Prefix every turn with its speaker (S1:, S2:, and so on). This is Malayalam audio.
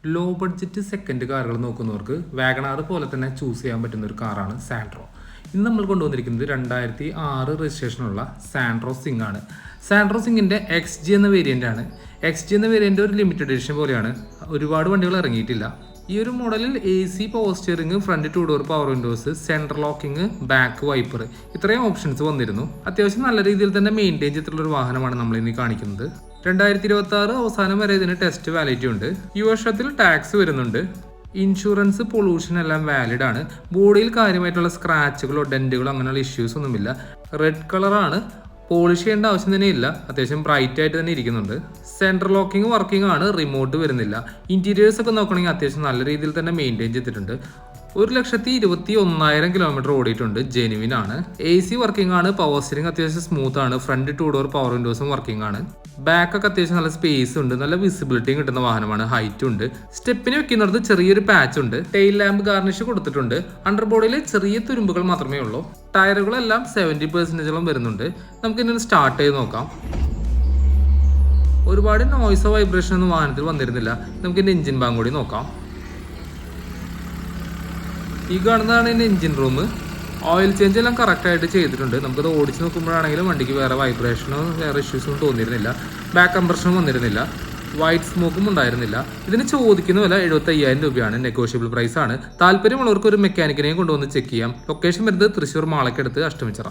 S1: ലോ ബഡ്ജറ്റ് സെക്കൻഡ് കാറുകൾ നോക്കുന്നവർക്ക് വാഗണാർ പോലെ തന്നെ ചൂസ് ചെയ്യാൻ പറ്റുന്ന ഒരു കാറാണ് സാൻട്രോ. ഇന്ന് നമ്മൾ കൊണ്ടുവന്നിരിക്കുന്നത് 2006 രജിസ്ട്രേഷനുള്ള സാൻട്രോ സിംഗ് ആണ്. സാൻട്രോ സിംഗിൻ്റെ XG എന്ന വേരിയൻ്റ് ആണ്. XG എന്ന വേരിയൻ്റ് ഒരു ലിമിറ്റഡ് എഡിഷൻ പോലെയാണ്. ഒരുപാട് വണ്ടികൾ ഇറങ്ങിയിട്ടില്ല. ഈ ഒരു മോഡലിൽ AC power steering, front 2 door power windows, central locking, back wiper ഇത്രയും ഓപ്ഷൻസ് വന്നിരുന്നു. അത്യാവശ്യം നല്ല രീതിയിൽ തന്നെ മെയിൻറ്റെയിൻ ചെയ്തിട്ടുള്ള ഒരു വാഹനമാണ് നമ്മൾ ഇനി കാണിക്കുന്നത്. 2026 അവസാനം വരെ ഇതിന് ടെസ്റ്റ് വാലിഡിറ്റി ഉണ്ട്. ഈ വർഷത്തിൽ ടാക്സ് വരുന്നുണ്ട്. ഇൻഷുറൻസ്, പൊള്യൂഷൻ എല്ലാം വാലിഡ് ആണ്. ബോഡിയിൽ കാര്യമായിട്ടുള്ള സ്ക്രാച്ചുകളോ ഡെന്റുകളോ അങ്ങനെയുള്ള ഇഷ്യൂസ് ഒന്നുമില്ല. റെഡ് കളറാണ്. പോളിഷ് ചെയ്യേണ്ട ആവശ്യം തന്നെ ഇല്ല. അത്യാവശ്യം ബ്രൈറ്റ് ആയിട്ട് തന്നെ ഇരിക്കുന്നുണ്ട്. സെൻട്രൽ ലോക്കിംഗ് വർക്കിംഗ് ആണ്, റിമോട്ട് വരുന്നില്ല. ഇന്റീരിയേഴ്സ് ഒക്കെ നോക്കണമെങ്കിൽ അത്യാവശ്യം നല്ല രീതിയിൽ തന്നെ മെയിൻറ്റെയിൻ ചെയ്തിട്ടുണ്ട്. 1,21,000 കിലോമീറ്റർ ഓടിയിട്ടുണ്ട്. ജെനുവിൻ ആണ്. AC വർക്കിംഗ് ആണ്. പവർ സ്റ്റിയറിംഗ് അത്യാവശ്യം സ്മൂത്ത് ആണ്. ഫ്രണ്ട് 2 ഡോർ പവർ വിൻഡോസും വർക്കിംഗ് ആണ്. ബാക്ക് ഒക്കെ അത്യാവശ്യം നല്ല സ്പേസ് ഉണ്ട്. നല്ല വിസിബിലിറ്റിയും കിട്ടുന്ന വാഹനമാണ്. ഹൈറ്റ് ഉണ്ട്. സ്റ്റെപ്പിന് വെക്കുന്നിടത്ത് ചെറിയൊരു പാച്ച് ഉണ്ട്. ടെയിൽ ലാമ്പ് ഗാർണിഷ് കൊടുത്തിട്ടുണ്ട്. അണ്ടർ ബോഡിയിൽ ചെറിയ തുരുമ്പുകൾ മാത്രമേ ഉള്ളൂ. ടയറുകളെല്ലാം 70% വരുന്നുണ്ട്. നമുക്ക് ഇനി സ്റ്റാർട്ട് ചെയ്ത് നോക്കാം. ഒരുപാട് നോയ്സോ വൈബ്രേഷൻ ഒന്നും വാഹനത്തിൽ വന്നിരുന്നില്ല. നമുക്ക് ഇതിന്റെ എഞ്ചിൻ ഭാഗം കൂടി നോക്കാം. ഈ കാണുന്നതാണ് ഇതിൻ്റെ എഞ്ചിൻ റൂം. ഓയിൽ ചേഞ്ച് എല്ലാം കറക്റ്റായിട്ട് ചെയ്തിട്ടുണ്ട്. നമുക്കത് ഓടിച്ച് നോക്കുമ്പോഴാണെങ്കിലും വണ്ടിക്ക് വേറെ വൈബ്രേഷനോ വേറെ ഇഷ്യൂസൊന്നും തോന്നിയിരുന്നില്ല. ബാക്ക് കംപ്രഷനും വന്നിരുന്നില്ല. വൈറ്റ് സ്മോക്കും ഉണ്ടായിരുന്നില്ല. ഇതിന് ചോദിക്കുന്ന വില 75,000 രൂപയാണ്. നെഗോഷ്യബിൾ പ്രൈസ് ആണ്. താല്പര്യമുള്ളവർക്ക് ഒരു മെക്കാനിക്കിനെയും കൊണ്ടുവന്ന് ചെക്ക് ചെയ്യാം. ലൊക്കേഷൻ വരുന്നത് തൃശ്ശൂർ മാളക്കടുത്ത് അഷ്ടമിച്ചിറ.